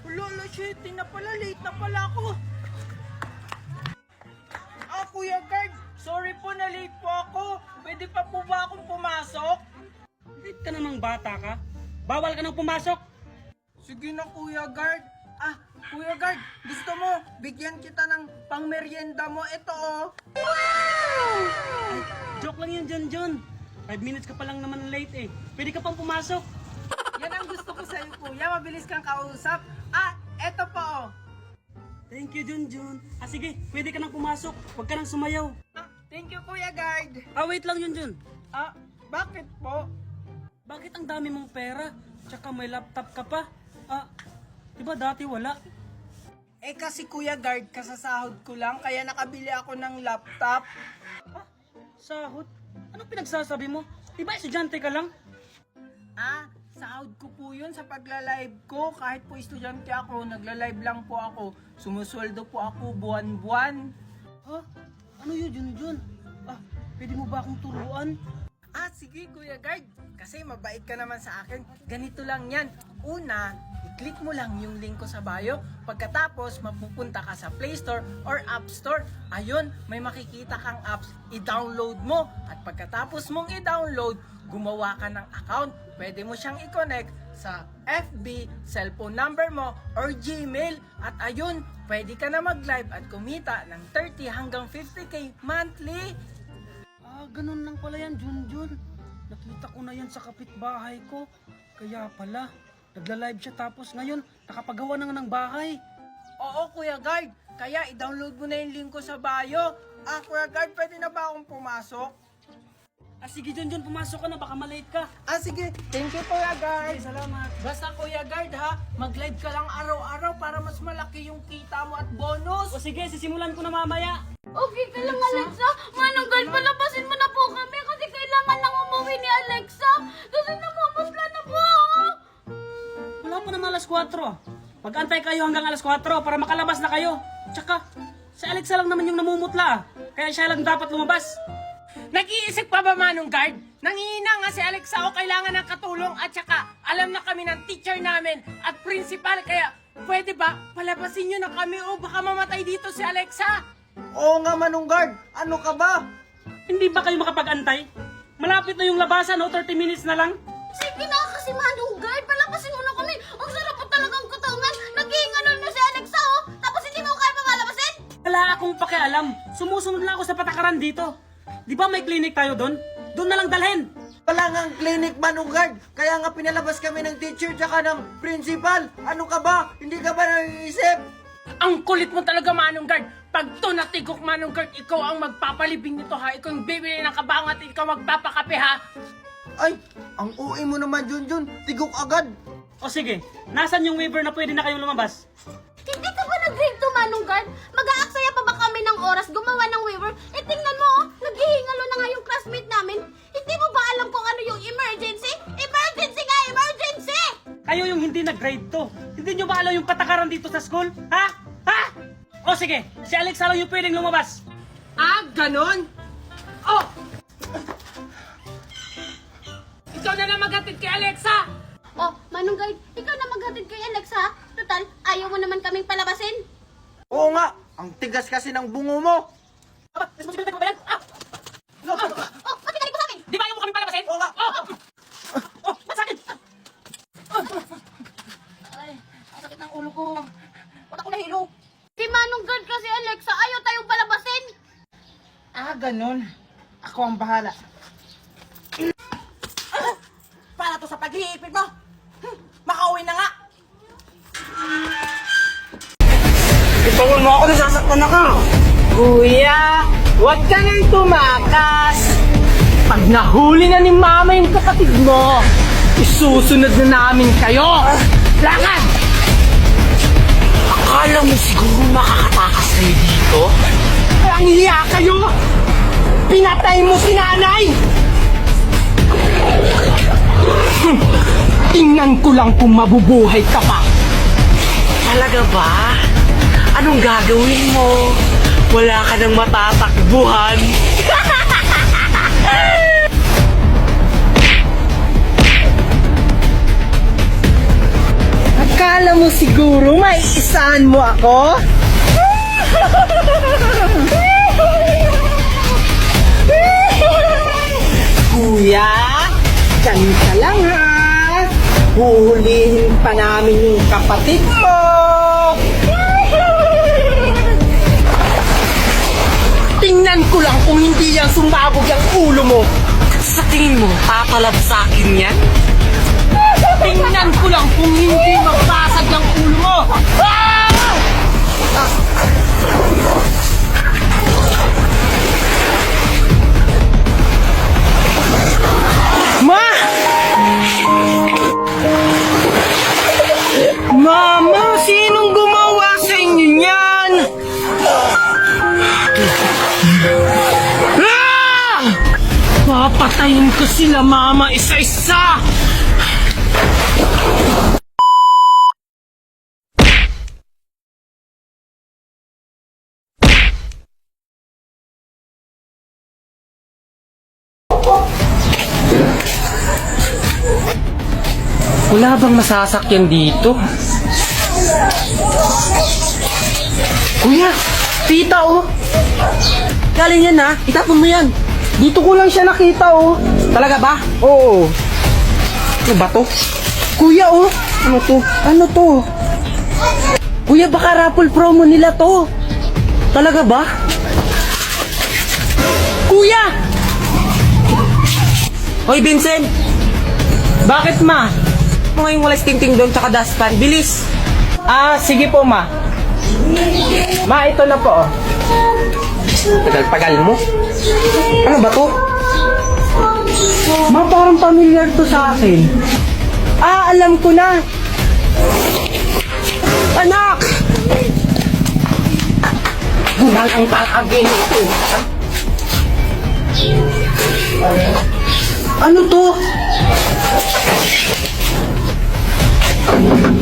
Wala, shit, na pala, late na pala ako. Kuya Guard, sorry po na late po ako. Pwede pa po ba akong pumasok? Late ka namang bata ka. Bawal ka nang pumasok. Sige na, Kuya Guard. Kuya Guard, gusto mo, bigyan kita ng pangmeryenda mo. Ito, oh. Ay, joke lang yan, John. 5 minutes ka pa lang naman late eh. Pwede ka pang pumasok. Yan ang gusto ko sa'yo, Kuya. Mabilis kang kausap. Eto po, oh. Thank you, John. Sige, pwede ka nang pumasok. Huwag ka nang sumayaw. Thank you, Kuya Guard. Wait lang, John. Bakit po? Bakit ang dami mong pera? Tsaka may laptop ka pa. Diba dati wala? Kasi Kuya Guard, kasasahod ko lang, kaya nakabili ako ng laptop. Sahod? Anong pinagsasabi mo? Diba estudyante ka lang? Sahod ko po yun sa pagla-live ko. Kahit po estudyante ako, nagla-live lang po ako. Sumusweldo po ako buwan-buwan. Ano yun, John? Pwede mo ba akong turuan? Sige Kuya Guard. Kasi mabait ka naman sa akin. Ganito lang yan. Una, i-click mo lang yung link ko sa bio. Pagkatapos, mapupunta ka sa Play Store or App Store. Ayun, may makikita kang apps. I-download mo. At pagkatapos mong i-download, gumawa ka ng account. Pwede mo siyang i-connect sa FB, cellphone number mo, or Gmail. At ayun, pwede ka na mag-live at kumita ng 30 hanggang 50k monthly. Ganun lang pala yan, John. Nakita ko na yan sa kapitbahay ko. Kaya pala, nagla-live siya tapos ngayon, nakapagawa na nga ng bahay. Oo, Kuya Guard. Kaya i-download mo na yung link ko sa bio. Kuya Guard, pwede na ba akong pumasok? Sige, John, pumasok ka na, baka malate ka. Sige. Thank you, Kuya Guard. Salamat. Basta, Kuya Guard, ha? Mag-live ka lang araw-araw para mas malaki yung kita mo at bonus. Sige, sisimulan ko na mamaya. Okay ka lang, Alexa. Manong Guard, palabasin mo na po kami kasi kailangan lang umuwi ni Alexa. Kasi namumutla na po ako. Wala pa naman alas 4. Pag-antay kayo hanggang alas 4 para makalabas na kayo. Tsaka, si Alexa lang naman yung namumutla. Kaya siya lang dapat lumabas. Nag-iisip pa ba, Manong Guard? Nangihina nga si Alexa o kailangan ng katulong at saka alam na kami ng teacher namin at principal. Kaya pwede ba palabasin nyo na kami o baka mamatay dito si Alexa? Oo nga, Manong Guard. Ano ka ba? Hindi ba kayo makapag-antay? Malapit na yung labasan, 30 minutes na lang. Sige na kasi, Manong Guard. Palabasin mo na kami. Ang sarap po talagang katawan. Naghihinganon na si Alexa, oh. Tapos hindi mo kaya mamalabasin? Wala akong pakialam. Sumusunod lang ako sa patakaran dito. Di ba may clinic tayo doon? Doon na lang dalhin. Wala nga clinic, Manong Guard. Kaya nga pinalabas kami ng teacher tsaka ng principal. Ano ka ba? Hindi ka ba naiisip? Ang kulit mo talaga, Manong Guard. Pag to natigok, Manong Guard, ikaw ang magpapalibing nito, ha? Ikaw yung bibili ng kabangat at ikaw magpapakape, ha? Ay, ang uwi mo naman, Junjun. Tigok agad. O sige, nasan yung waiver na pwede na kayong lumabas? Hindi ka ba nag-grade to, Manong Guard? Mag-aaksaya pa ba kami ng oras gumawa ng waiver? Tingnan mo, oh. Naghihingalo na nga yung classmate namin. Hindi mo ba alam kung ano yung emergency? Emergency nga, emergency! Kayo yung hindi nag-grade to. Hindi nyo ba alam yung patakaran dito sa school? Ha? O sige, si Alexa lang yung pwedeng lumabas. Ganon? Oh! Ikaw na lang maghatid kay Alexa! Oh, Manong Guard, ikaw na maghatid kay Alexa. Total, ayaw mo naman kaming palabasin. Oo nga, ang tigas kasi ng bungo mo. Responsibility ko ba yan? Oh, pati ka rin po sa akin. Di ba ayaw mo kami palabasin? Oo nga. Ba't sa akin? Ay, ang sakit ng ulo ko. Ba't ako nahilo? Si Manong Guard kasi, Alexa, ayaw tayong palabasin. Ganon. Ako ang bahala. Para to sa pag-iipid mo. Makauwi na nga. Itawan mo ako, nasasaktan ako. Kuya, huwag ka nang tumakas. Pag nahuli na ni Mama yung kapatid mo, isusunod na namin kayo. Lakad! Akala mo siguro makakatakas kayo dito? Ang hiya kayo! Pinatay mo si nanay! Tingnan ko lang kung mabubuhay ka pa. Talaga ba? Anong gagawin mo? Wala ka nang matatakbuhan. Akala Akala mo siguro maiisaan mo ako? Kuya, ganito lang ha. Huhulihin pa namin yung kapatid mo. Tingnan ko lang kung hindi yan sumabog ang ulo mo. Sa tingin mo, tatalab sa akin yan? Tingnan ko lang kung hindi magbasag ang ulo mo. Ah! Ma! Mama, sinong gumawa sa inyo niyan? Ah! Papatayin ko sila, Mama, isa-isa! Wala bang masasakyan dito? Kuya, tita oh. Galing yan ha, itapon mo yan. Dito ko lang siya nakita oh. Talaga ba? Oo. Ano ba to? Kuya oh. Ano to? Ano to? Kuya, baka raffle promo nila to. Talaga ba? Kuya! Hoy, Vincent! Bakit ma? Mga yung walang ting-ting doon tsaka dustpan. Bilis! Ah, sige po ma. Ma, ito na po oh. Tagal-tagal mo. Ano ba to? Ma, parang familiar to sa akin. Ah, alam ko na. Anak! Gumal ang kakagin ito. Ano to?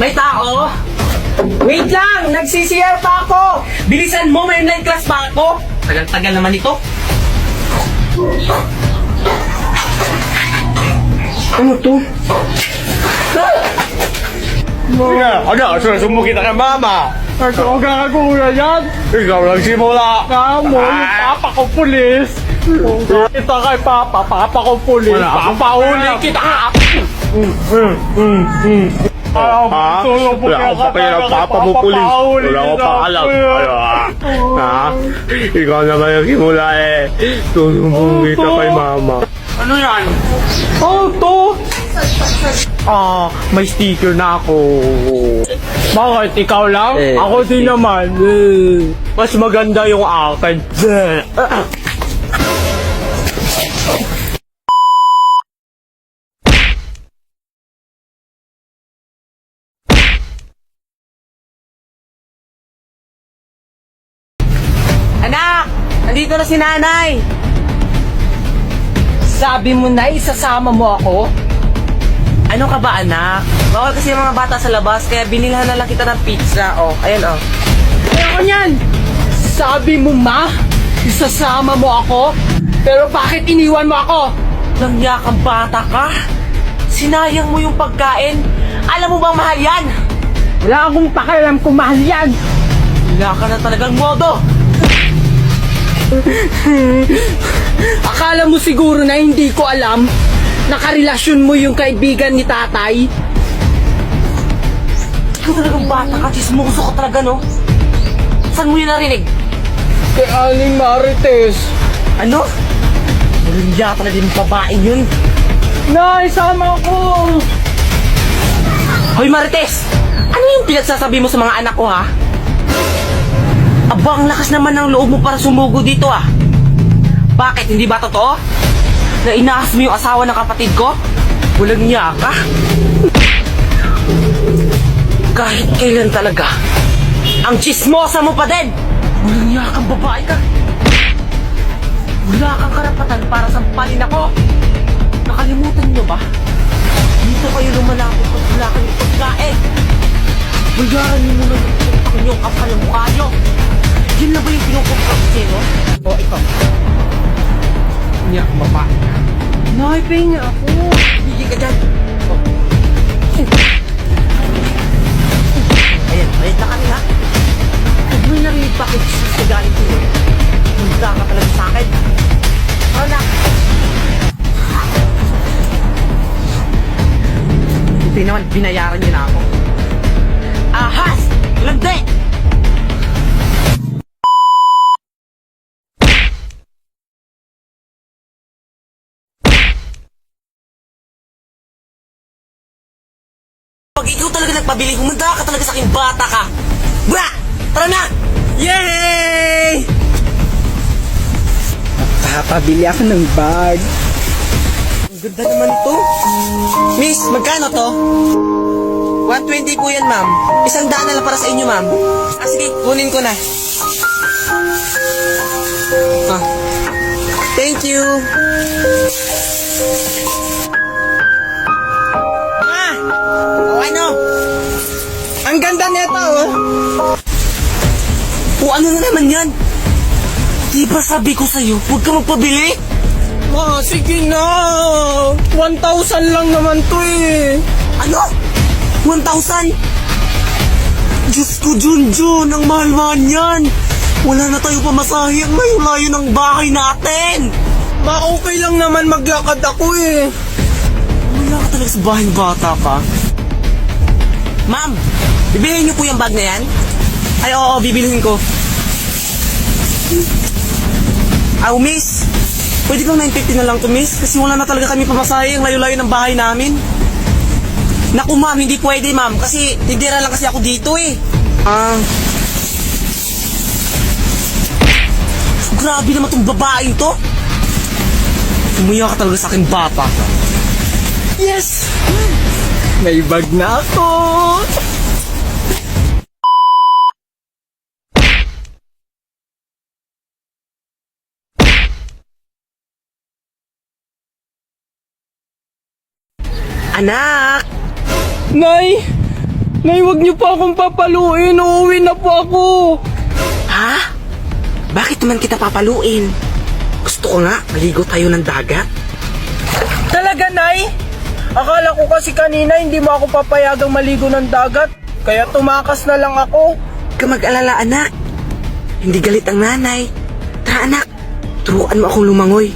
May tao? Wait lang! Nagsisiyar pa ako! Bilisan mo, may online class pa ako. Tagal-tagal naman ito. Ano to? Ano? Susumo kita kay mama. Ikaw ang gagagulan yan? Ikaw lang simula. Kamo, yung papa ko pulis. Kita kay papa, papa ko pulis. Papauli kita! Wala akong pakialam, papa mo pulis. Wala akong pakalam. Ha? Ikaw naman yung simula eh. Susumbong kita kay mama. Ano yan? Oh, to! Ah, may sticker na ako. Bakit? Ikaw lang? Eh, Ako din naman. Mas maganda yung akin. Anak! Nandito na si nanay! Sabi mo na isasama mo ako? Ano ka ba, anak? Bawal kasi yung mga bata sa labas, kaya binilhan na lang kita ng pizza. Oh, ayan oh. Ayoko niyan! Sabi mo ma, isasama mo ako? Pero bakit iniwan mo ako? Langya kang bata ka? Sinayang mo yung pagkain. Alam mo bang mahal yan? Wala akong pakialam kung mahal yan. Wala ka na talagang modo. Akala mo siguro na hindi ko alam nakarelasyon mo yung kaibigan ni tatay? Ikaw talagang bata ka, chismoso ka talaga, no? Saan mo yun narinig? Kay Aling Marites. Ano? Langya talaga yung babaeng yun. Nay, sama ko! Hoy Marites! Ano yung pinagsasabi mo sa mga anak ko, ha? Aba, ang lakas naman ng loob mo para sumugo dito, ah. Bakit? Hindi ba totoo? Na inaas mo yung asawa ng kapatid ko? Walang niya ka? Kahit kailan talaga, ang chismosa mo pa din! Walang niya kang babae ka! Wala kang karapatan para sampalin ako! Nakalimutan niyo ba? Dito kayo lumalapit at wala kayong pagkain! Bayaran niyo muna yung inyong kapal ng mukha niyo! Yun na ba yung pinupunta no? O, ikaw. Niya, babae. Nay, pahinga ako. Hindi ka dyan! naman, binayaran niyo na ako. Ahas! Landi! Pag ikaw talaga nagpabili, humanda ka talaga sa aking bata ka. Bra! Tara na! Yay! Papabili ako ng bag. Ang ganda naman ito. Miss, magkano to? 120 po yan, ma'am. 100 na lang para sa inyo, ma'am. Sige, kunin ko na. Thank you. Ano? Ang ganda nito, oh. O ano na naman yan? Di ba sabi ko sa'yo, huwag ka magpabili? Sige na. 1,000 lang naman to eh. Ano? 1,000? Diyos ko, Junjun, ang mahal-mahal yan. Wala na tayo pamasahe ang layo-layo ng bahay natin. Okay lang naman maglakad ako eh. Wala ka talaga sa bahay ng bata ka. Ma'am, bibilihin niyo po yung bag na yan? Ay, oo, bibilihin ko. Miss, pwede bang 950 na lang to, miss? Kasi wala na talaga kami pamasahe ang layo-layo ng bahay namin. Naku, ma'am, hindi pwede, ma'am. Kasi tindera lang kasi ako dito eh. Grabe naman tong babaeng to. Umuya ka talaga sa aking bata. Yes! May bag na ako. Anak! Nay, wag niyo pa akong papaluin. Uuwi na po ako. Ha? Bakit naman kita papaluin? Gusto ko nga, maligo tayo ng dagat. Talaga, Nay? Akala ko kasi kanina hindi mo ako papayagang maligo ng dagat. Kaya tumakas na lang ako. Huwag ka mag-alala, anak. Hindi galit ang nanay. Tara, anak. Turuan mo akong lumangoy.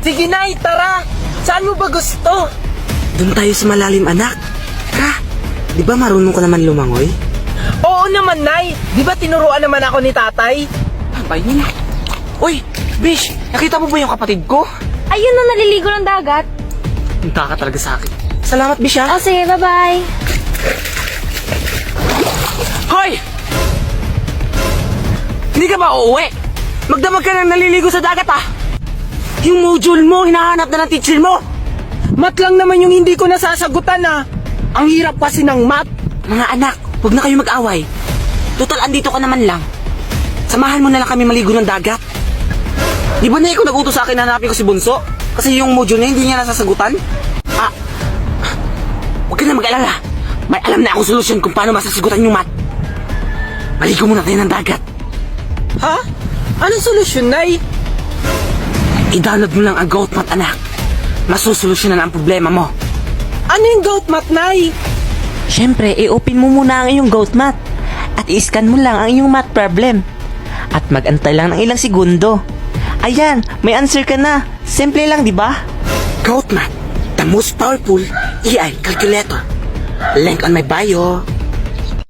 Sige, Nay, tara. Saan mo ba gusto? Doon tayo sa malalim, anak. Tara. Di ba marunong ka naman lumangoy? Oo naman, Nay. Di ba tinuruan naman ako ni tatay? Abay, yun. Uy, Bish, nakita mo ba yung kapatid ko? Ayun na, naliligo ng dagat. Punta ka talaga sa akin. Salamat, Bish, ha? O sige, bye-bye. Hoy! Hindi ka ba uuwi? Magdamag ka na naliligo sa dagat, ha? Yung module mo, hinahanap na ng teacher mo. Mat lang naman yung hindi ko nasasagutan, ah. Ang hirap kasi ng math. Mga anak, huwag na kayo mag-away. Total, andito ka naman lang. Samahan mo na lang kami maligo ng dagat. Di ba na ikaw nag-utos sa akin na hanapin ko si Bunso? Kasi yung module niya hindi niya nasasagutan? Huwag ka na mag-alala. May alam na akong solusyon kung paano masasagutan yung math. Maligo muna tayo ng dagat. Ha? Anong solusyon, Nay? I-download mo lang ang Goat Math, anak. Masusolusyonan ang problema mo. Ano yung goat math, Nay? Siyempre, i-open mo muna ang iyong Goat Math at i-scan mo lang ang iyong math problem. At mag-antay lang ng ilang segundo. Ayan, may answer ka na. Simple lang, di ba? Goat Math, the most powerful AI calculator. Link on my bio.